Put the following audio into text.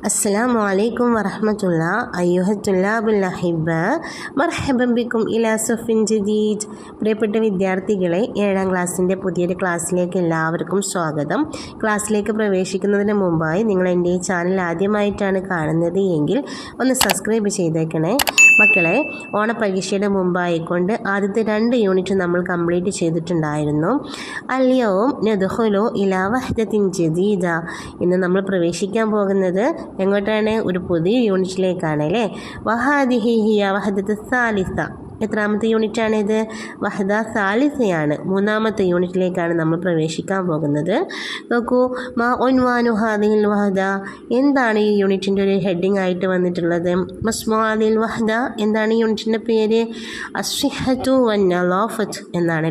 السلام عليكم ورحمة الله أيها الطلاب الأحباء مرحبا بكم إلى صف جديد. പ്രിയപ്പെട്ട വിദ്യാർത്ഥികളെ, 7ാം ക്ലാസ്സിൻ്റെ പുതിയൊരു ക്ലാസ്സിലേക്ക് എല്ലാവർക്കും സ്വാഗതം. ക്ലാസ്സിലേക്ക് പ്രവേശിക്കുന്നതിന് മുമ്പായി നിങ്ങൾ എൻ്റെ ഈ ചാനൽ ആദ്യമായിട്ടാണ് കാണുന്നത് എങ്കിൽ ഒന്ന് സബ്സ്ക്രൈബ് ചെയ്തേക്കണേ. മക്കളെ, ഓണപരീക്ഷയുടെ മുമ്പായിക്കൊണ്ട് ആദ്യത്തെ 2 യൂണിറ്റ് നമ്മൾ കംപ്ലീറ്റ് ചെയ്തിട്ടുണ്ടായിരുന്നു. അല്യവും നദ്ഖുലു ഇലാ വഹ്ദത്തിൻ ജദീദ. ഇന്ന് നമ്മൾ പ്രവേശിക്കാൻ പോകുന്നത് എങ്ങോട്ടാണ്? ഒരു പുതിയ യൂണിറ്റിലേക്കാണ് അല്ലേ. വഹാദിഹി ഹിയ വഹദത്ത് സാലിസ. എത്രാമത്തെ യൂണിറ്റാണിത്? വഹദ സാലിസയാണ്. 3ാമത്തെ യൂണിറ്റിലേക്കാണ് നമ്മൾ പ്രവേശിക്കാൻ പോകുന്നത്. നോക്കൂ, മാ ഉൻവാനു ഹാദിഹിൽ വഹദ. എന്താണ് ഈ യൂണിറ്റിൻ്റെ ഒരു ഹെഡിങ് ആയിട്ട് വന്നിട്ടുള്ളത്? മസ്മു ഹാദിഹിൽ വഹദ. എന്താണ് ഈ യൂണിറ്റിൻ്റെ പേര്? അസ്സിഹ്ഹത്തു വന്നളാഫത്ത് എന്നാണ്.